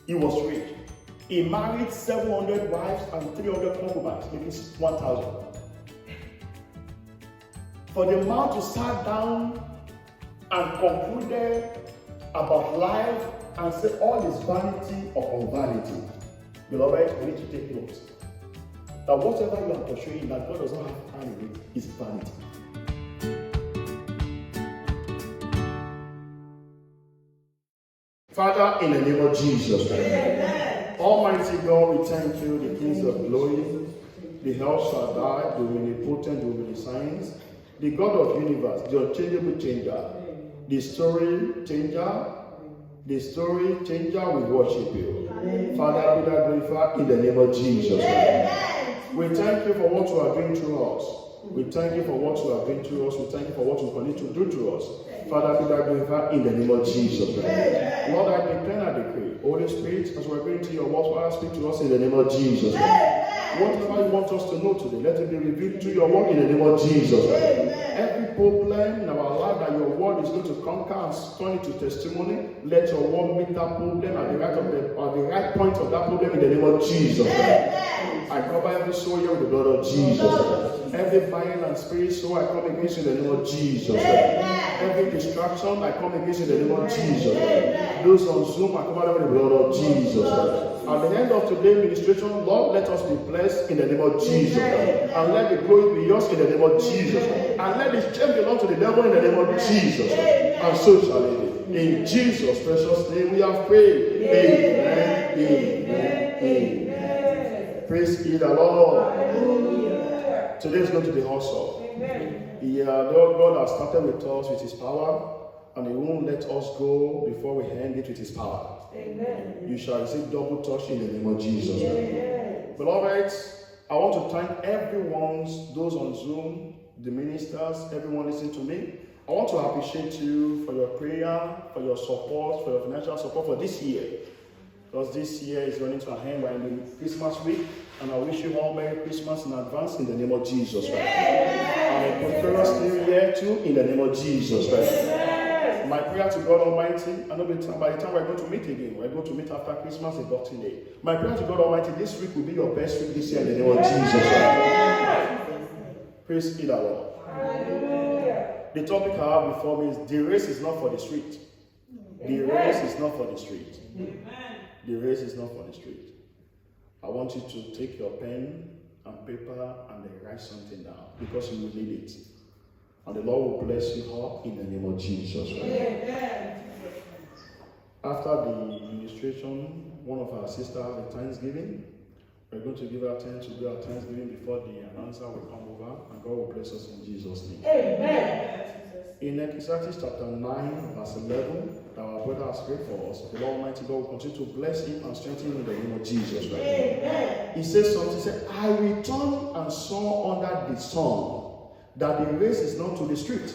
He was rich. He married 700 wives and 300 concubines, making 1,000. For the man to sit down and concluded about life and say all is vanity upon vanity. Beloved, we need to take note that whatever you are pursuing that God does not have time in it is vanity. Father, in the name of Jesus, Almighty God, we thank you, the King of glory, the El Shaddai, the omnipotent, the omniscience, the God of universe, the unchangeable changer, the story changer, we worship you. Amen. Father, be thou glorified in the name of Jesus. Amen. We thank you for what you are doing through us. We thank you for what you are doing through us. We thank you for what you continue to do through us. Father, be thou glorified in the name of Jesus. Amen. Lord, I declare and decree, Holy Spirit, as we are going to your word, Father, speak to us in the name of Jesus. Amen. Whatever you want us to know today, let it be revealed through your word in the name of Jesus. Amen. Every problem in our life that your word is going to conquer and turn into testimony, let your word meet that problem at the right point of that problem in the name of Jesus. Amen. I cover every soul here with the blood of Jesus. Every fire and spirit soul, I come against you in the name of Jesus. Amen. Every distraction, I come against you in the name of Jesus. Amen. Those on Zoom, I cover them with the blood of Jesus. At the end of today's ministration, Lord, let us be blessed in the name of Jesus. Amen. And let the glory be yours in the name of Jesus. Amen. And let this shame belong to the devil in the name of Jesus. Amen. And so shall it be. In Jesus' precious name we have prayed. Amen. Amen. Amen. Praise ye the Lord. Hallelujah. Today is going to be awesome. Amen. God has started with us with his power, and he won't let us go before we end it with his power. Amen. You shall receive double touch in the name of Jesus. Amen. Beloved, I want to thank everyone, those on Zoom, the ministers, everyone listening to me. I want to appreciate you for your prayer, for your support, for your financial support for this year. Because this year is running to an end. We're in the Christmas week, and I wish you all Merry Christmas in advance in the name of Jesus. Right? And a prosperous New Year too in the name of Jesus. Right? My prayer to God Almighty, I know by the time we're going to meet again, we're going to meet after Christmas, a Boxing Day. My prayer to God Almighty, this week will be your best week this year in the name of Jesus. Right? Praise the Lord. The topic I have before me is the race is not for the street. The race is not for the street. The race is not for the street. I want you to take your pen and paper and then write something down because you will need it. And the Lord will bless you all in the name of Jesus. Right? After the administration, one of our sisters has a Thanksgiving. We're going to give our time to do our Thanksgiving before the announcer will come over, and God will bless us in Jesus' name. Amen. In Ecclesiastes chapter 9, verse 11, that our brother has prayed for us, the Lord Almighty God will continue to bless him and strengthen him in the name of Jesus. Right? Amen. He says something, he said, I returned and saw under the sun that the race is not to the swift,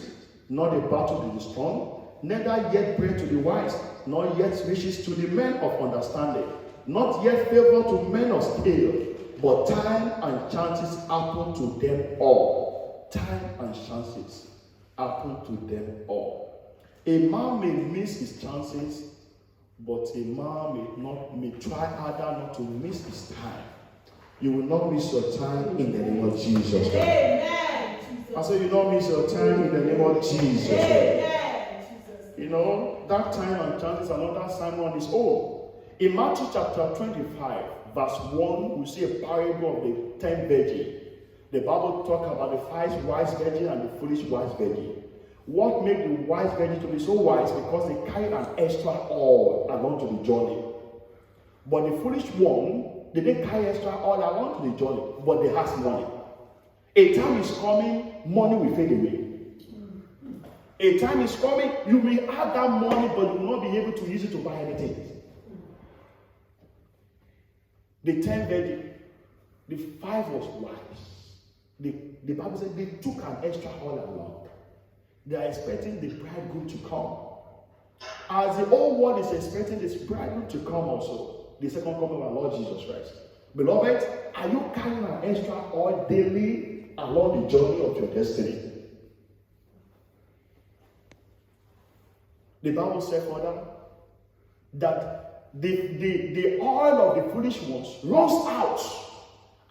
nor the battle to the strong, neither yet bread to the wise, nor yet riches to the men of understanding, not yet favor to men of skill, but time and chances happen to them all. Time and chances happen to them all. A man may miss his chances, but a man may try harder not to miss his time. You will not miss your time in the name of Jesus. Amen. I say you don't miss your time in the name of Jesus. Amen. You know, that time and chances are not that time on his own. In Matthew chapter 25, verse 1, we see a parable of the 10 virgins. The Bible talks about the 5 wise virgins and the foolish wise virgin. What made the wise virgin to be so wise? Because they carried an extra oil along to the journey. But the foolish one, they didn't carry extra oil along to the journey, but they had money. A time is coming, money will fade away. A time is coming, you may have that money, but you will not be able to use it to buy anything. The 10 virgins, the 5 was wise. The Bible said they took an extra oil along. They are expecting the bridegroom to come. As the whole world is expecting this bridegroom to come also, the second coming of our Lord Jesus Christ. Beloved, are you carrying an extra oil daily along the journey of your destiny? The Bible said further that the oil of the foolish ones runs out,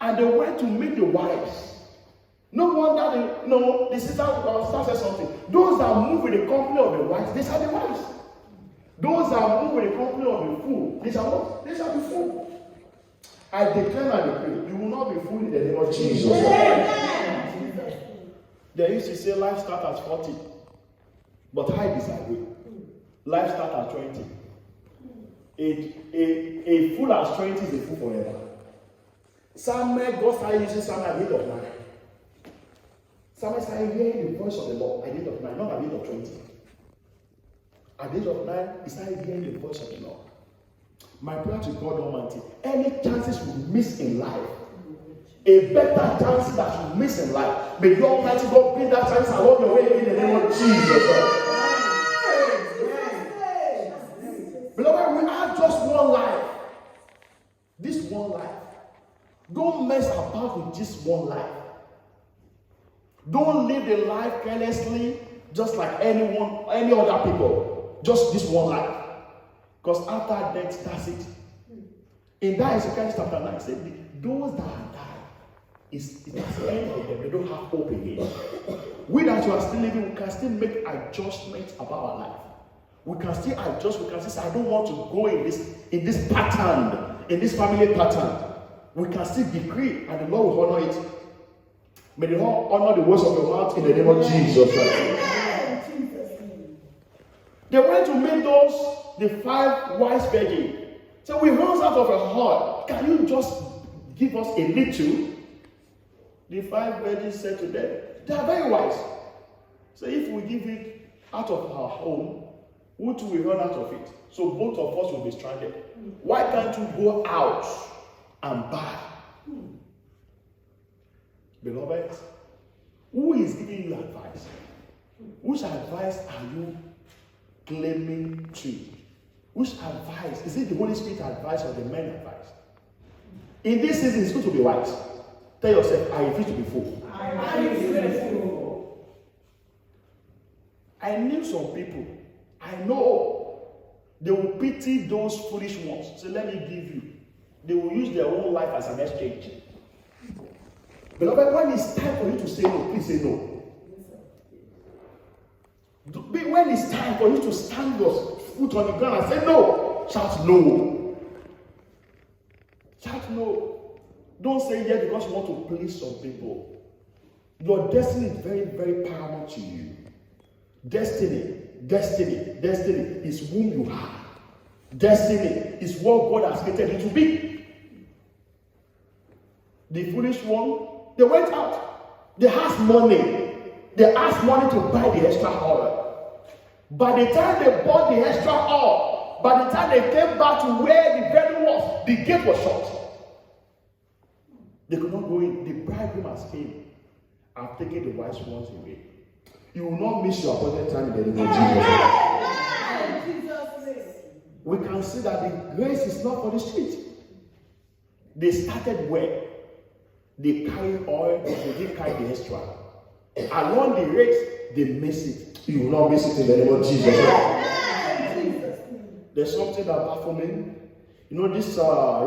and they went to meet the wise. No wonder the sister said something. Those that move with the company of the wise, they shall be wise. Those that move with the company of the fool, they shall what? They shall be fool. I declare and decree, you will not be fooled in the name of Jesus. They used to say life starts at 40, but I disagree. Life starts at 20. A fool at 20 is a fool forever. Samuel, God started using Samuel at the age of 9. Samuel started hearing the voice of the Lord at the age of 9, not at the age of 20. At the age of 9, he started hearing the voice of the Lord. My prayer to God Almighty, any chances we miss in life, a better chance that you miss in life, may the Almighty God bring that chance along your way in the name of Jesus. Beloved, we have just one life. This one life. Don't mess about with this one life. Don't live the life carelessly, just like any other people. Just this one life. Because after death, that's it. In that Ezekiel chapter 9, said, those that have died, it's the end of them. They don't have hope again. We that you are still living, we can still make adjustments about our life. We can still adjust. We can still say, I don't want to go in this pattern, in this family pattern. We can still decree, and the Lord will honor it. May the Lord honor the words of your mouth in the name of Jesus. They went to meet the 5 wise virgins. So we rose out of a hall. Can you just give us a little? The 5 virgins said to them, they are very wise. So if we give it out of our home, who will run out of it? So both of us will be stranded. Why can't you go out and buy? Beloved, who is giving you advice? Which advice are you claiming to? Which advice? Is it the Holy Spirit advice or the man advice? In this season, it's good to be wise. Tell yourself, I refuse to be fool. I knew some people. I know they will pity those foolish ones. So let me give you. They will use their own life as an exchange. Beloved, when it's time for you to say no, please say no. When it's time for you to stand your foot on the ground and say no, shout no. Shout no. Don't say yes because you want to please some people. Your destiny is very, very paramount to you. Destiny is whom you are. Destiny is what God has created you to be. The foolish one, they went out. They asked money. They asked money to buy the extra oil. By the time they bought the extra oil, by the time they came back to where the venue was, the gate was shut. They could not go in. The bridegroom has came and taken the wise ones away. You will not miss your appointed time in the name of Jesus. We can see that the grace is not for the street. They started where? They carry oil, but they didn't carry the extra. Along the race, they miss it. You will not miss it in the name of Jesus. There's something that baffles me. You know, this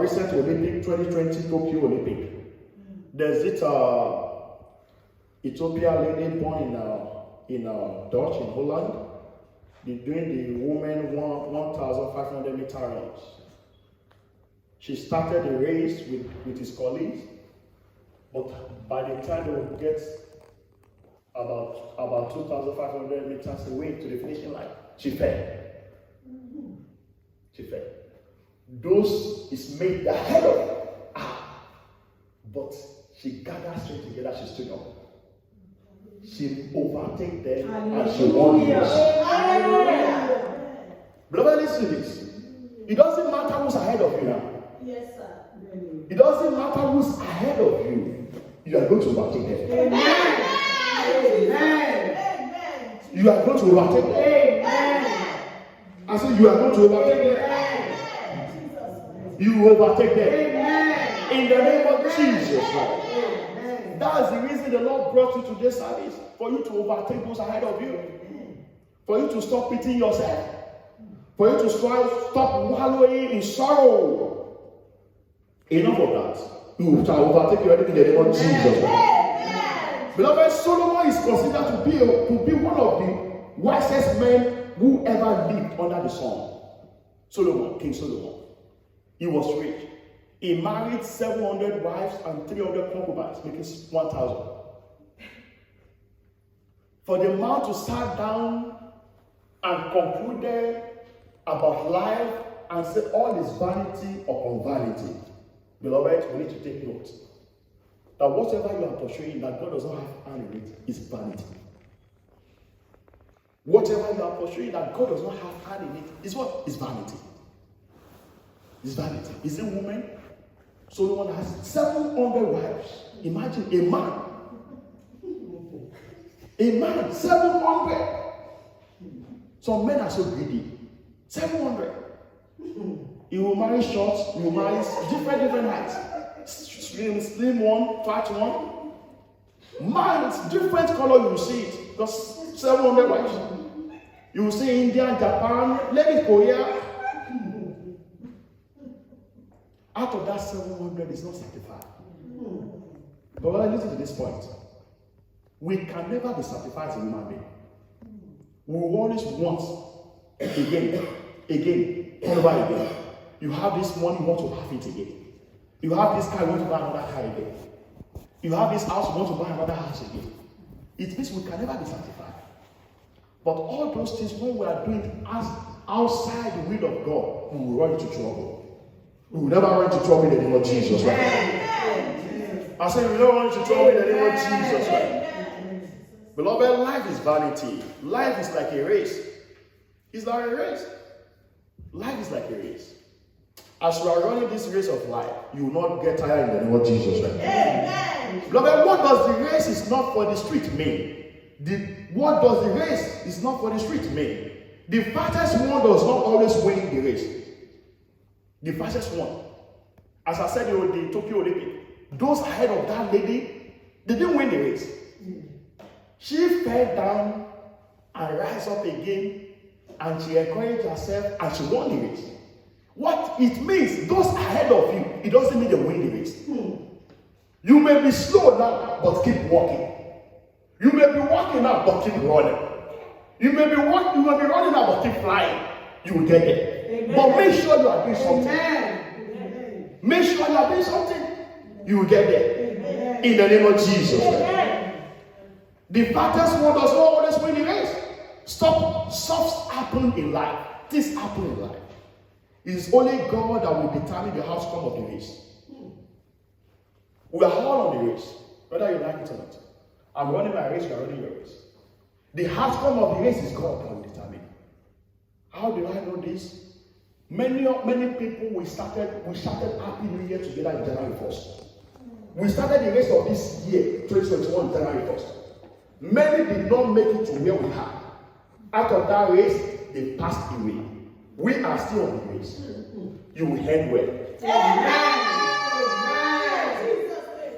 recent Olympic 2020 Tokyo Olympic. There's this Ethiopia lady born in Dutch in Holland. They're doing the women 1,500 meter runs. She started the race with his colleagues, but by the time they would get about 2,500 meters away to the finishing line, she fell. She fell. Those is made the head of her, but she gathered strength together. She stood up. She overtake them and she won the race. Beloved, listen to this. It doesn't matter who's ahead of you now. Yes, sir. It doesn't matter who's ahead of you. You are going to overtake them. Amen. You are going to overtake them. Amen. I said you are going to overtake them. You overtake them. Amen. In the name of Jesus Christ. That's the reason the Lord brought you to this service. For you to overtake those ahead of you. For you to stop pitying yourself. For you to stop wallowing in sorrow. Enough of that. You shall overtake your enemy in the name of Jesus. Beloved, Solomon is considered to be one of the wisest men who ever lived under the sun. Solomon, King Solomon. He was rich. He married 700 wives and 300 concubines, making 1,000. For the man to sit down and conclude about life and say all is vanity upon vanity. Beloved, we need to take note that whatever you are pursuing that God does not have hand in it is vanity. Whatever you are pursuing that God does not have hand in it is what? Is vanity. Is vanity. Is a woman? Solomon has 700 wives. Imagine a man. A man, 700. Some men are so greedy. 700. You will marry short, you will marry different heights. Slim one, fat one. Man, it's different color, you will see it. Because 700 wives. You will see India, Japan, maybe Korea. Out of that 700 is not sanctified. But when I listen to this point, we can never be sanctified as a human being. We will always want again, over again. You have this money, you want to have it again. You have this car, you want to buy another car again. You have this house, you want to buy another house again. It means we can never be sanctified. But all those things, when we are doing as outside the will of God, we will run into trouble. We will never run into trouble in the name of Jesus, right? I say we don't run into trouble in the name of Jesus, right? Beloved, life is vanity. Life is like a race. It's like a race. Life is like a race. As you are running this race of life, you will not get tired in the name of Jesus, right? Amen. Beloved, what does the race is not for the street mean? What does the race is not for the street mean? The fastest one does not always win the race. The fastest one. As I said in the Tokyo Olympic, those ahead of that lady, they didn't win the race. She fell down and rise up again, and she encouraged herself and she won the race. What it means, those ahead of you, it doesn't mean they win the race. You may be slow now, but keep walking. You may be walking now, but keep running. You may be running now, but keep flying. You will get there. Amen. But make sure you are doing something. Amen. Make sure you are doing something. You will get there. Amen. In the name of Jesus. Amen. The fastest one does not always win the race. Stuff happen in life. Things happen in life. It is only God that will determine the outcome of the race. We are all on the race, whether you like it or not. I'm running my race, you are running your race. The outcome of the race is God that will determine. How do I know this? Many people we started Happy New Year together in January 1st. We started the race of this year, 2021, January 1st. Many did not make it to where we are. Out of that race, they passed away. We are still on the race. You will end well.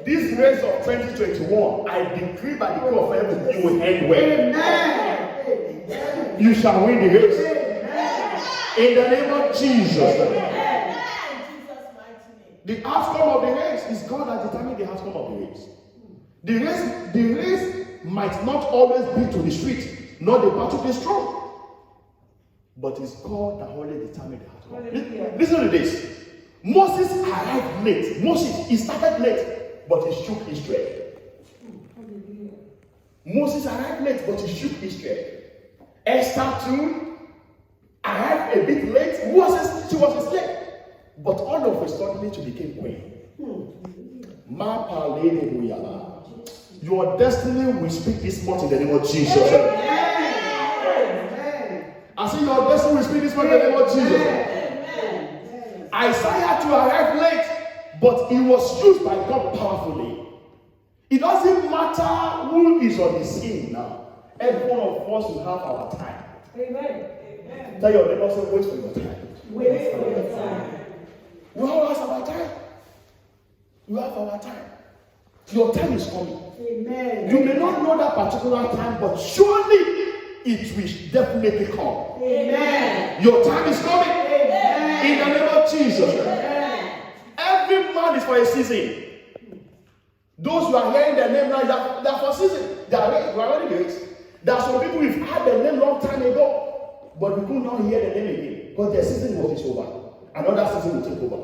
This race of 2021, I decree by the call of heaven, you will end well. Amen. You shall win the race. Amen. In the name of Jesus. The outcome of the race is God that determines the outcome of the race. The race might not always be to the street, nor the battle be strong. But it's God that only determines the outcome. Listen to this. Moses arrived late. He started late, but he shook his thread. Moses arrived late, but he shook his thread. Esther too arrived a bit late. She was a slave. But all of a sudden she became queen. Your destiny will speak this month in the name of Jesus. I say your destiny will speak this month in the name of Jesus. Isaiah to arrive late, but he was used by God powerfully. It doesn't matter who is on the scene now. Every one of us will have our time. Amen. Tell your neighbor, say, wait for your time. Wait for your time. We all have our time. We have our time. Your time is coming. Amen. You may not know that particular time, but surely it will definitely come. Amen. Your time is coming. Amen. In the name of Jesus. Amen. Every man is for a season. Those who are hearing their name now, they're for season. They are already raised. There are some people who've had their name long time ago, but we could not hear the name again because their season was over. Another season will take over.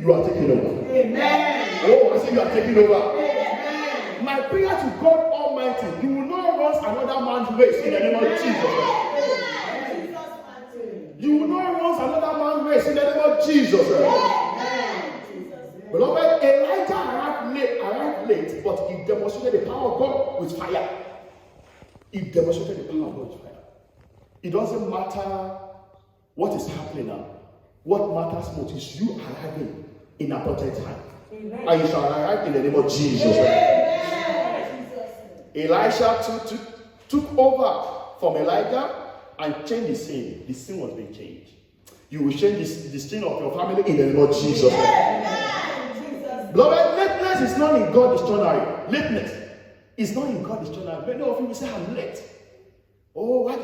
You are taking over. Amen. Oh, I say you are taking over. Amen. My prayer to God Almighty, you will not run another man's race in the name of Jesus. You will not run another man's race in the name of Jesus. Beloved, Elijah arrived late, but he demonstrated the power of God with fire. He demonstrated the power of God with fire. It doesn't matter what is happening now. What matters most is you arriving in appointed time. Amen. And you shall arrive in the name of Jesus. Elisha took over from Elijah and changed the scene. The scene was being changed. You will change the scene of your family in the name of Jesus. Beloved, lateness is not in God's dictionary. Lateness is not in God's dictionary. Many of you will say, I'm late. Oh, why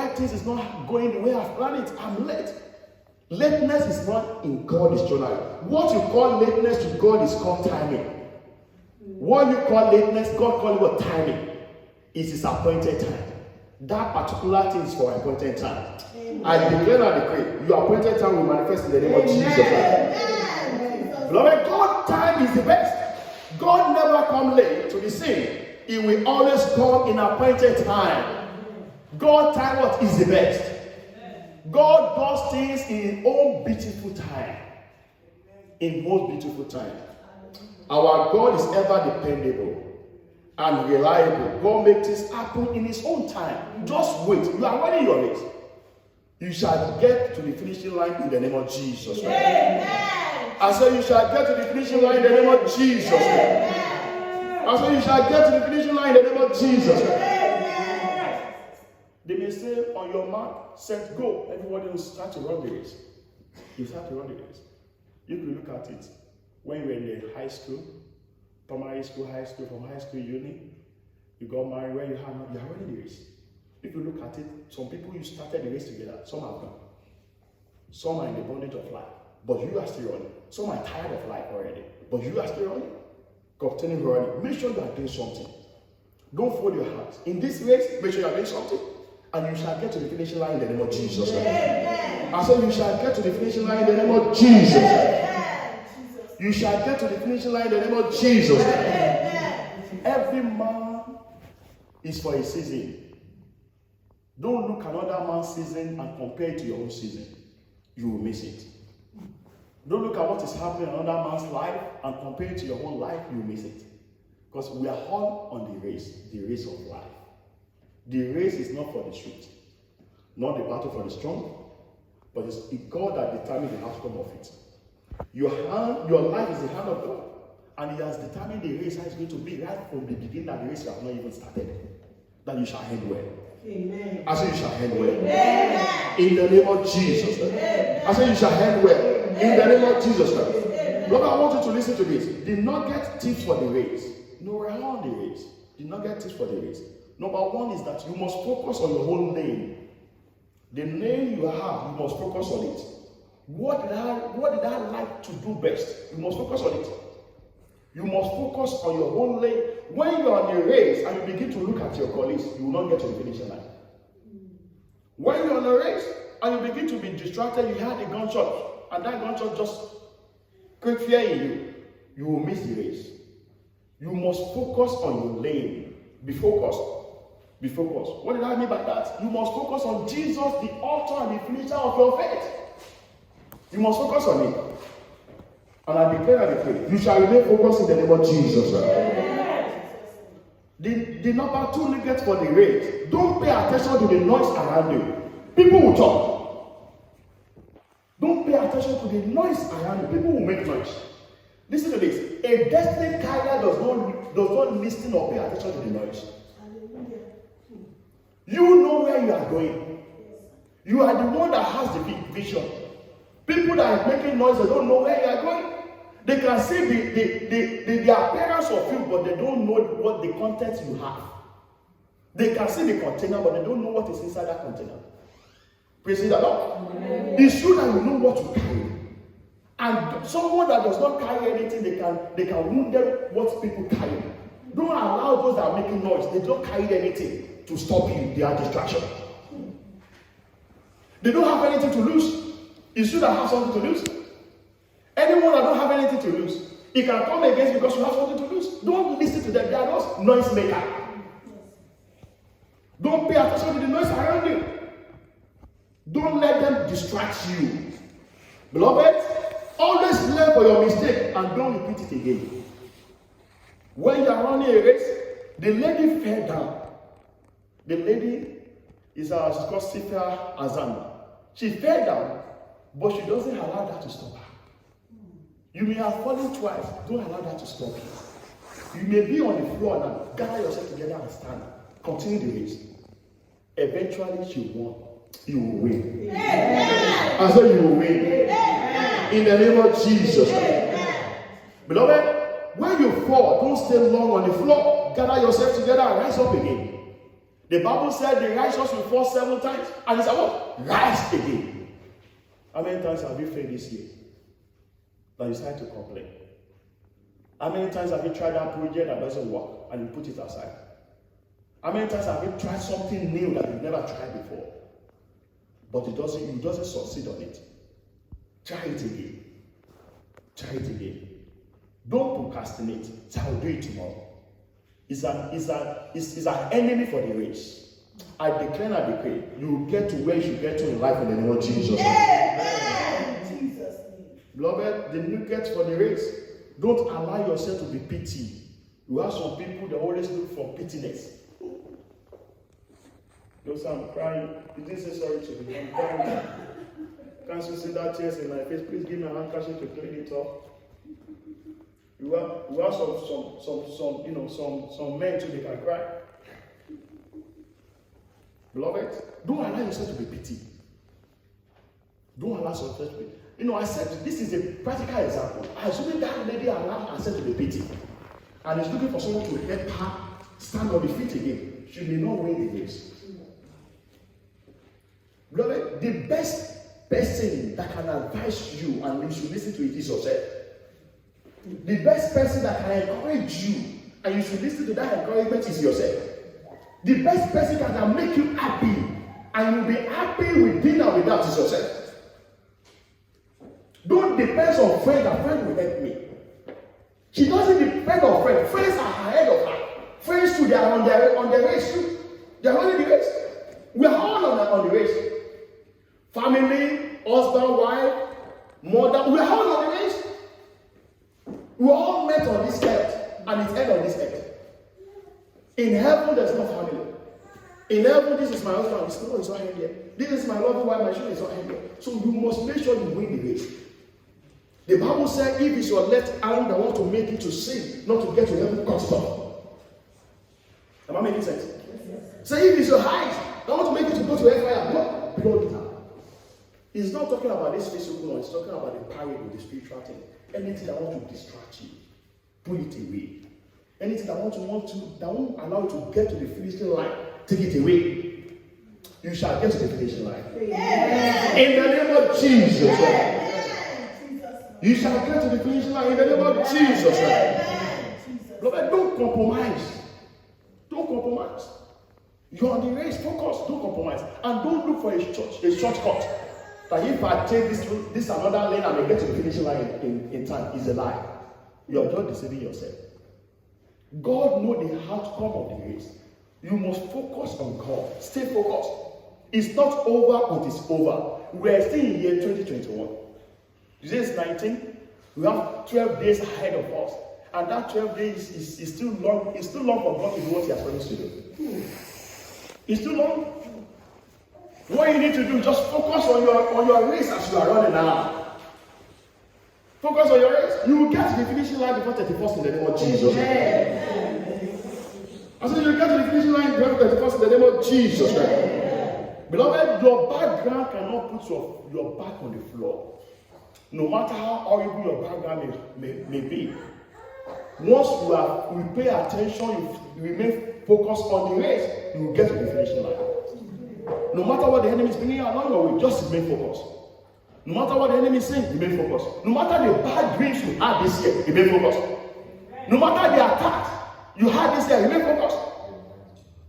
things is not going the way I've planned it? I'm late. Lateness is not in God's dictionary. What you call lateness to God is called timing. What you call lateness, God calls it what? Timing. It is appointed time. That particular thing is for appointed time. Amen. I declare and decree, your appointed time will manifest in the name of Jesus. Beloved, God's time is the best. God never comes late to the scene. He will always come in appointed time. God's time what is the best. God does things in his own beautiful time. In most beautiful time. Our God is ever dependable and reliable. God makes things happen in his own time. Just wait. You are running your race. You shall get to the finishing line in the name of Jesus. I say you shall get to the finishing line in the name of Jesus. I say you shall get to the finishing line in the name of Jesus. They may say, on your mark, set, go. Everybody will start to run the race. You start to run the race. You can look at it. When you were in the high school, primary school, high school, from high school, uni, you got married, where you are running the race. If you look at it, some people you started the race together, some have gone. Some are in the bondage of life, but you are still running. Some are tired of life already, but you are still running. Continue running. Make sure you are doing something. Don't fold your hands. In this race, make sure you are doing something. And you shall get to the finishing line in the name of Jesus. I said you shall get to the finishing line in the name of Jesus. You shall get to the finishing line in the name of Jesus. Every man is for a season. Don't look at another man's season and compare it to your own season. You will miss it. Don't look at what is happening in another man's life and compare it to your own life. You will miss it. Because we are all on the race of life. The race is not for the swift, not the battle for the strong, but it's God that determines the outcome of it. Your life is the hand of God, and He has determined the race how it's going to be right from the beginning that the race you have not even started. That you shall end well. Amen. I say you shall end well. Amen. In the name of Jesus. Amen. I say you shall end well. Amen. In the name of Jesus. Lord, I want you to listen to this. Did not get tips for the race. No, we're on the race. Did not get tips for the race. Number one is that you must focus on your own lane. The lane you have, you must focus on it. What did I like to do best? You must focus on it. You must focus on your own lane. When you are on a race and you begin to look at your colleagues, you will not get to the finishing line. When you are on a race and you begin to be distracted, you heard a gunshot, and that gunshot just create fear in you, you will miss the race. You must focus on your lane. Be focused. Be focused. What did I mean by that? You must focus on Jesus, the author and the finisher of your faith. You must focus on it. And I declare and declare, you shall remain focused in the name of Jesus. The number two nugget for the race, don't pay attention to the noise around you. People will talk. Don't pay attention to the noise around you. People will make noise. Listen to this. A destiny carrier does not listen or pay attention to the noise. You know where you are going. You are the one that has the big vision. People that are making noise, they don't know where you are going. They can see the appearance of you, but they don't know what the content you have. They can see the container, but they don't know what is inside that container. Praise the Lord. It's true that you know what to carry. And someone that does not carry anything, they can wound them what people carry. Don't allow those that are making noise. They don't carry anything to stop you. They are distraction. They don't have anything to lose. It's you that have something to lose. Anyone that don't have anything to lose, he can come against you because you have something to lose. Don't listen to them. They are just noise maker. Don't pay attention to the noise around you. Don't let them distract you. Beloved, always learn for your mistake and don't repeat it again. When you are running a race, the lady fell down. The lady is she's called Sifia Azan. She fell down, but she doesn't allow that to stop her. You may have fallen twice. Don't allow that to stop you. You may be on the floor now. Gather yourself together and stand. Continue the race. Eventually, she won. You will win. I said you will win. In the name of Jesus. Beloved, when you fall, don't stay long on the floor. Gather yourself together and rise up again. The Bible said the righteous will fall 7 times. And it's what? Rise again. How many times have you failed this year? That you start to complain? How many times have you tried that project that doesn't work and you put it aside? How many times have you tried something new that you've never tried before? But you doesn't succeed on it. Try it again. Try it again. Don't procrastinate. Say, I'll do it tomorrow. It's an enemy for the race. I declare and I decree, you will get to where you should get to in life in the name of Jesus. Beloved, the new get for the race. Don't allow yourself to be pity. You have some people that always look for pittiness. Those I'm crying. You didn't say sorry to me. I'm crying. Can't you see that tears in my face? Please give me a handkerchief to clean it off. You have some men too, they can cry. Beloved, don't allow yourself to be pity. Don't allow yourself to be. I said this is a practical example. Assuming that lady allowed herself to be pity and is looking for someone to help her stand on the feet again, she may not win the race. Beloved, the best person that can advise you and you should listen to it is yourself. The best person that can encourage you and you should listen to that encouragement is yourself. The best person that can make you happy and you'll be happy within and without is yourself. Don't depend on friends that friend will help me. She doesn't depend on friends. Friends are ahead of her. Friends too, they are on their race too. They are running the race. We are all on the race. Family, husband, wife, mother, we are all on the race. We are all met on this earth, and it's end on this earth. In heaven, there's no family. In heaven, this is my husband, it's not here. This is my loving wife, my children is not here. So you must make sure you win the race. The Bible said, if it's your left hand that want to make you to sin, not to get to heaven, cut it off. Am I making sense? Yes. Say, if it's your eyes that want to make you to go to hellfire, no, blow it out. He's not talking about this physical one, he's talking about the parable, the spiritual thing. Anything that wants to distract you, pull it away. Anything that won't allow you to get to the finishing line, take it away. You shall get to the finishing line. Yeah. In the name of Jesus. Yeah. You shall get to the finishing line in the name of Jesus. Beloved, don't compromise. Don't compromise. You're on the race, focus, don't compromise. And don't look for a shortcut. That if I take this another lane and I get to the finishing line in time, is a lie. You are just deceiving yourself. God knows the outcome of the race. You must focus on God. Stay focused. It's not over until it's over. We are still in year 2021. Today is 19. We have 12 days ahead of us. And that 12 days is still long. It's still long for God to do what He has promised to do. It's too long. What you need to do, just focus on your race as you are running now. Focus on your race. You will get to the finishing line before 31st in the name of Jesus. I said you will get to the finishing line before 31st in the name of Jesus. Beloved, your background cannot put your back on the floor. No matter how horrible your background may be. Once you pay attention, you remain focused on the race, you will get to the finishing line. No matter what the enemy is bringing along your way, just remain focused. No matter what the enemy is saying, remain focused. No matter the bad dreams you had this year, remain focused. No matter the attacks you had this year, remain focused.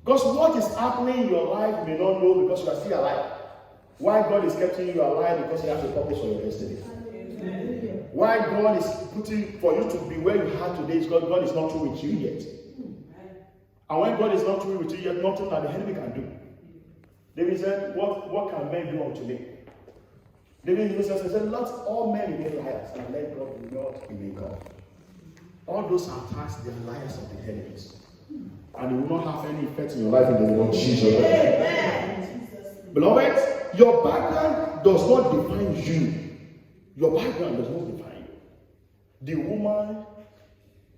Because what is happening in your life, you may not know because you are still alive. Why God is keeping you alive? Because He has a purpose for your destiny. Why God is putting for you to be where you are today is because God is not through with you yet. And when God is not through with you yet, nothing that the enemy can do. David said, what can men do unto me? David himself said, let all men be liars and let God be not be God. All those attacks, they are liars of the enemies. And it will not have any effect in your life in the name of Jesus. Beloved, your background does not define you. Your background does not define you. The woman,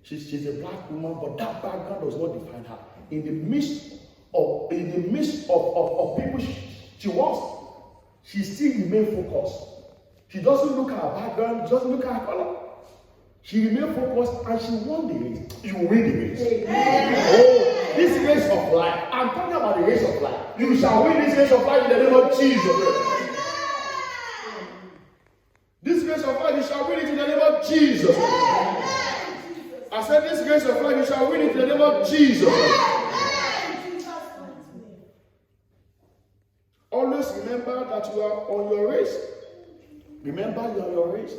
she's a black woman, but that background does not define her. In the midst of people she was, she still remains focused. She doesn't look at her background, she doesn't look at her color. She remains focused and she won the race. You will win the race. Oh, this race of life. I'm talking about the race of life. You shall win this race of life in the name of Jesus. This race of life, you shall win it in the name of Jesus. I said, this race of life, you shall win it in the name of Jesus. Always remember that you are on your race. Remember you are on your race.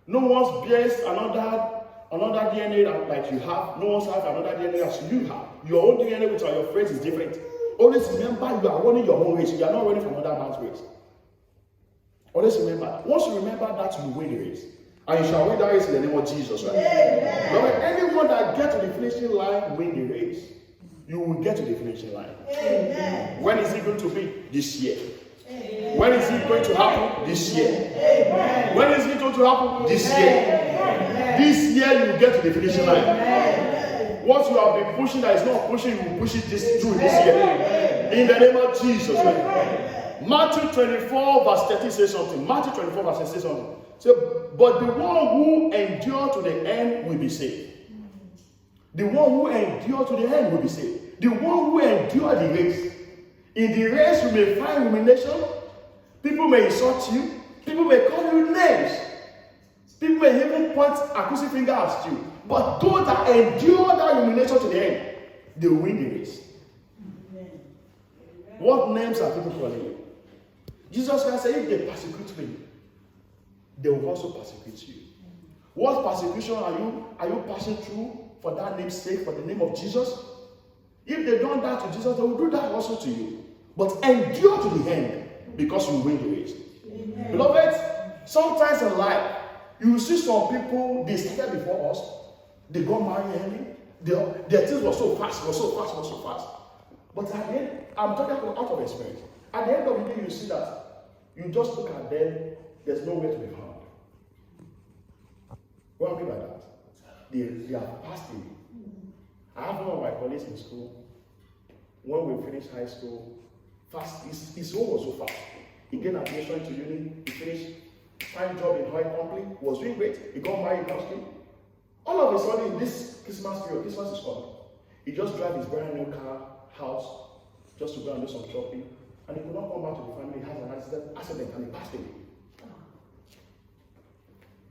No one bears another DNA like you have. No one has another DNA as you have. Your own DNA with your friends is different. Always remember you are running your own race. You are not running from another man's race. Always remember. Once you remember that, you win the race. And you shall win that race in the name of Jesus. Right? Amen. Anyone that gets to the finishing line win the race. You will get to the finishing line. Amen. When is it going to be? This year. Amen. When is it going to happen? This year. Amen. When is it going to happen? This year. Amen. This year you will get to the finishing line. Amen. What you have been pushing that is not pushing, you will push it through this year. Amen. In the name of Jesus. Amen. Matthew 24 verse 30 says something. Matthew 24 verse 30 says something. So, but the one who endures to the end will be saved. The one who endures to the end will be saved. The one who endures the race. In the race, you may find humiliation. People may insult you. People may call you names. People may even point accusing finger at you. But those that endure that humiliation to the end, they will win the race. Amen. What names are people calling you? Jesus Christ said, if they persecute me, they will also persecute you. What persecution are you passing through for that name's sake, for the name of Jesus? If they don't that to Jesus, they will do that also to you. But endure to the end, because you win the race. Amen. Beloved, sometimes in life, you see some people, they started before us, they got married early, their things were so fast. But at the end, I'm talking out of experience. At the end of the day, you see that you just look at them, there's nowhere to be found. What do I mean by that? They are passed away. I have one of my colleagues in school. When we finished high school, his own was so fast. He gained admission to uni, he finished fine job in oil company, was doing great. He got married last week. All of a sudden, this Christmas period, Christmas is coming. He just drive his brand new house, just to go and do some shopping. And he could not come back to the family. He has an accident and he passed away.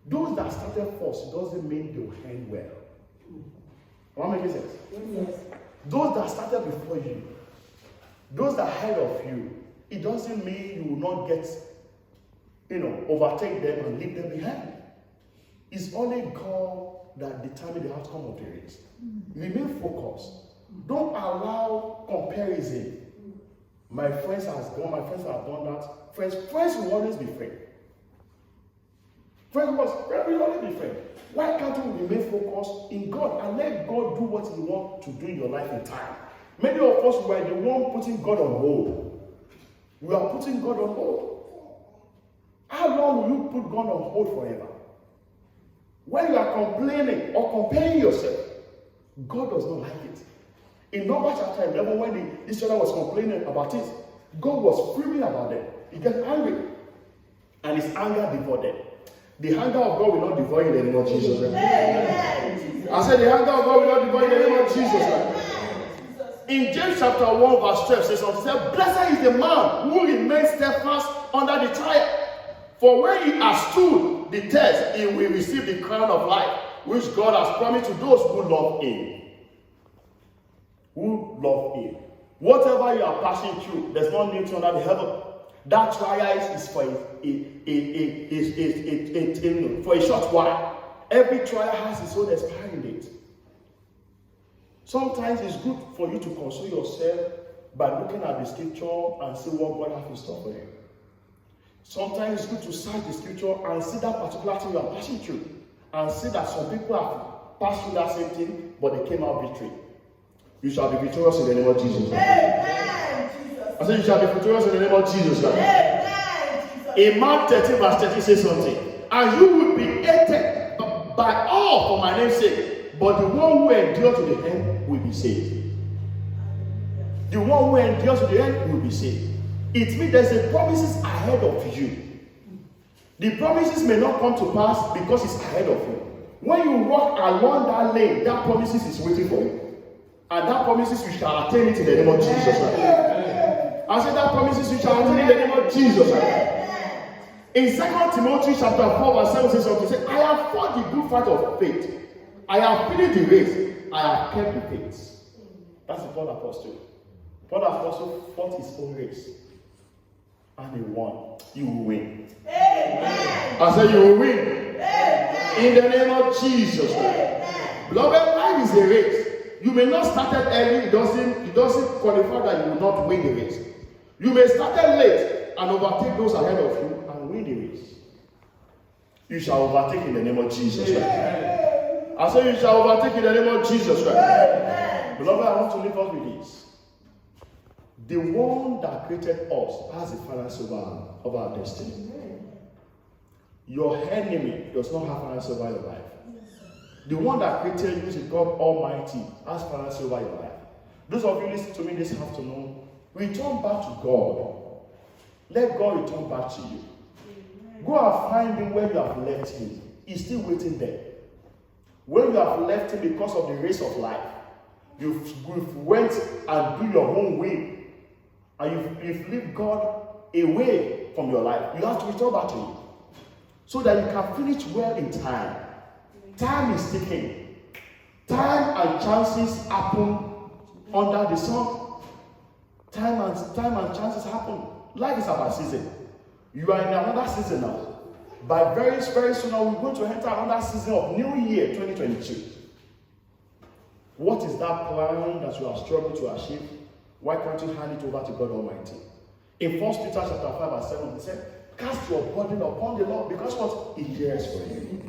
Those that started first doesn't mean they will end well. Am I making sense? Yes. Those that started before you, those that ahead of you, it doesn't mean you will not get, overtake them and leave them behind. It's only God that determines the outcome of the race. Remain focused. Don't allow comparison. My friends has gone, my friends have done that. Friends will always be friends. Friends will always be friends. Why can't you remain focused in God and let God do what He wants to do in your life in time? Many of us were the one putting God on hold. We are putting God on hold. How long will you put God on hold forever? When you are complaining or comparing yourself, God does not like it. In Numbers chapter 11, when the Israelites was complaining about it, God was fuming about them. He got angry. And his anger devoured them. The anger of God will not devour you in the name of Jesus. Amen. I said the anger of God will not devour you in the name of Jesus. In James chapter 1 verse 12 says something. Said, blessed is the man who remains steadfast under the trial. For when he has stood the test, he will receive the crown of life, which God has promised to those who love him. Who love him. Whatever you are passing through, there's no need to under the heaven. That trial is for for a short while. Every trial has its own expiring date. Sometimes it's good for you to console yourself by looking at the scripture and see what God has in store for you. Sometimes it's good to search the scripture and see that particular thing you are passing through, and see that some people have passed through that same thing, but they came out victory. You shall be victorious in the name of Jesus. Amen. I said you shall be victorious in the name of Jesus. Amen. In Mark 13 verse 30 says something. And you will be hated by all for my name's sake, but the one who endures to the end will be saved. The one who endures to the end will be saved. It means there's a promises ahead of you. The promises may not come to pass because it's ahead of you. When you walk along that lane, that promises is waiting for you. And that promises you shall attain it in the name of Jesus. I said that promises you shall attain in the name of Jesus. In 2 Timothy chapter 4 verse 7 says something. Say, I have fought the good fight of faith. I have finished the race. I have kept the faith. That's the Paul Apostle. Paul Apostle fought his own race. And he won. You will win. Amen. I said you will win. Amen. In the name of Jesus. Amen. Beloved, life is a race. You may not start it early. It doesn't qualify that you will not win the race. You may start it late and overtake those ahead of you and win the race. You shall overtake in the name of Jesus. Right? I say you shall overtake in the name of Jesus. Right? Beloved, I want to leave us with this. The one that created us has the finance over our destiny. Your enemy does not have finance over your life. The one that created you is God Almighty has finance over your life. Those of you listening to me this afternoon, return back to God. Let God return back to you. Go and find him where you have left him. He's still waiting there. When you have left him because of the race of life, you've went and do your own way. And you've left God away from your life. You have to return back to him. So that you can finish well in time. Time is ticking. Time and chances happen under the sun. Time and chances happen. Life is about season. You are in another season now. By very, very soon now, we're going to enter another season of New Year 2022. What is that plan that you have struggled to achieve? Why can't you hand it over to God Almighty? In 1 Peter chapter 5 verse 7, he said, cast your burden upon the Lord because what? He cares for you.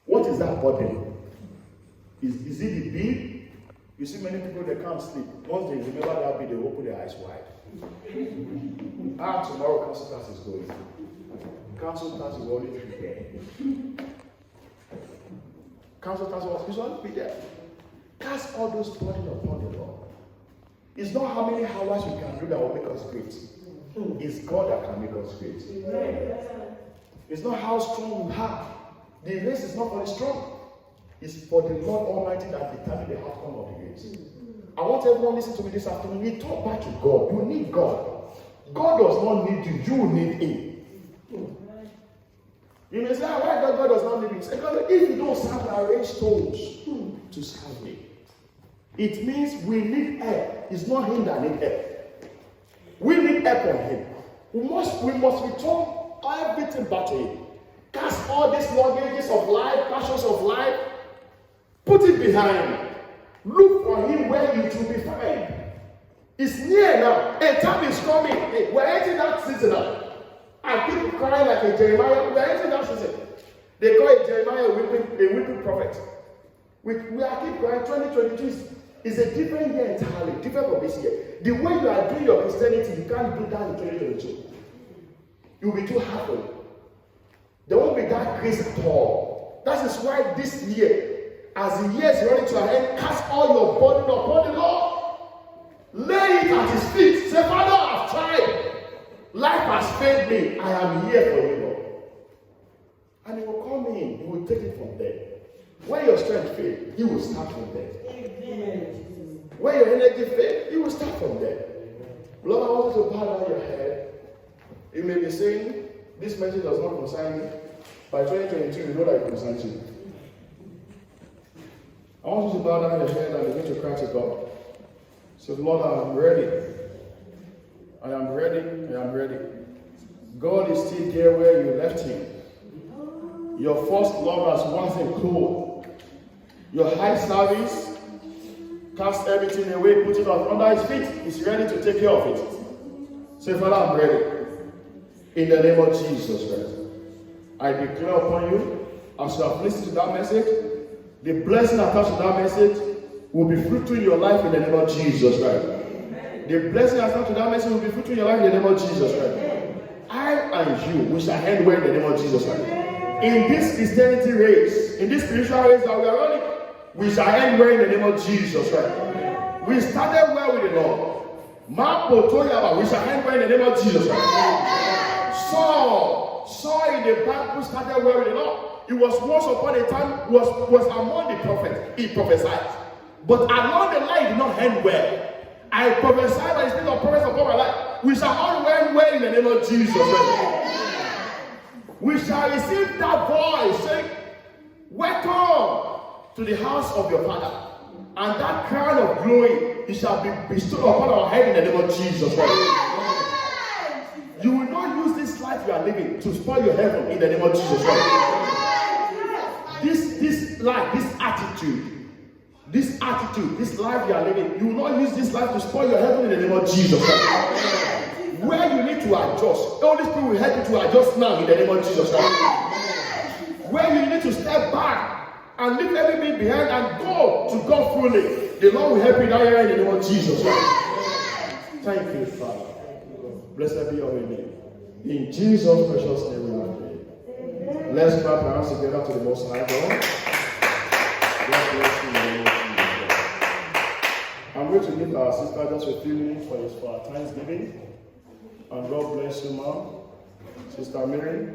What is that burden? Is it the bill? You see many people, they can't sleep. Once they remember that bill, they open their eyes wide. Tomorrow council class is going. Council class will always be there. Council class will always be there. Cast all those burden upon the Lord. It's not how many hours you can do that will make us great. It's God that can make us great. It's not how strong we are. The race is not for the strong. It's for the Lord Almighty that determines the outcome of the race. I want everyone listening to me this afternoon. We talk back to God. You need God. God does not need you. You need him. You may say, why God does not need me? Say, God, if you don't serve the arranged stones to serve me, it means we need help. It's not him that needs help. We need help on him. We must return everything back to him. Cast all these luggages of life, passions of life, put it behind. Look for him where it will be fine. It's near now. A time is coming. Hey, we're entering that season now. And people crying like a Jeremiah. We're entering that season. They call it Jeremiah a weeping prophet. We are keep crying. 2022 is a different year entirely, different from this year. The way you are doing your Christianity, you can't do that in 2022. You'll be too happy. There won't be that grace at all. That is why this year, as the year is running to an end, cast all your burden upon the Lord. Lay it at his feet. Say, Father, I've tried. Life has failed me. I am here for you, Lord. from there. When your strength fails, you will start from there. Amen. When your energy fails, you will start from there. Lord, I want you to bow down your head. You may be saying, this message does not concern me. By 2022, you know that it concerns you. I want you to bow down your head and begin to cry to God. Say, Lord, I am ready. I am ready. I am ready. God is still there where you left him. Your first love has one thing cool. Your high service, cast everything away, put it under his feet. He's ready to take care of it. Say, Father, I'm ready. In the name of Jesus Christ. I declare upon you, as you have listened to that message, the blessing attached to that message will be fruitful in your life in the name of Jesus Christ. The blessing attached to that message will be fruitful in your life in the name of Jesus Christ. I and you, we shall end well in the name of Jesus Christ. In this Christianity race, in this spiritual race that we are running, we shall end well in the name of Jesus Christ. We started well with the Lord. We shall end well in the name of Jesus Christ. Saul in the Bible started well with the Lord. It was once upon a time, was among the prophets. He prophesied. But along the line, it did not end well. I prophesy by the spirit of prophets upon my life. We shall all end well in the name of Jesus Christ. We shall receive that voice saying, welcome to the house of your father. And that crown of glory, it shall be bestowed upon our head in the name of Jesus Christ. You will not use this life you are living to spoil your heaven in the name of Jesus Christ. This life, this attitude, this life you are living, you will not use this life to spoil your heaven in the name of Jesus Christ. Where you need to adjust, the Holy Spirit will help you to adjust now in the name of Jesus Christ. Where you need to step back and leave everything behind and go to God fully, the Lord will help you now in the name of Jesus Christ. Thank you, Father. Blessed be your name. In Jesus' precious name we have prayed. Let's clap our hands together to the Most High God. God bless you in the name of Jesus. I'm going to give our sister just a few minutes for our Thanksgiving. And God bless you, Mom. Sister Mary.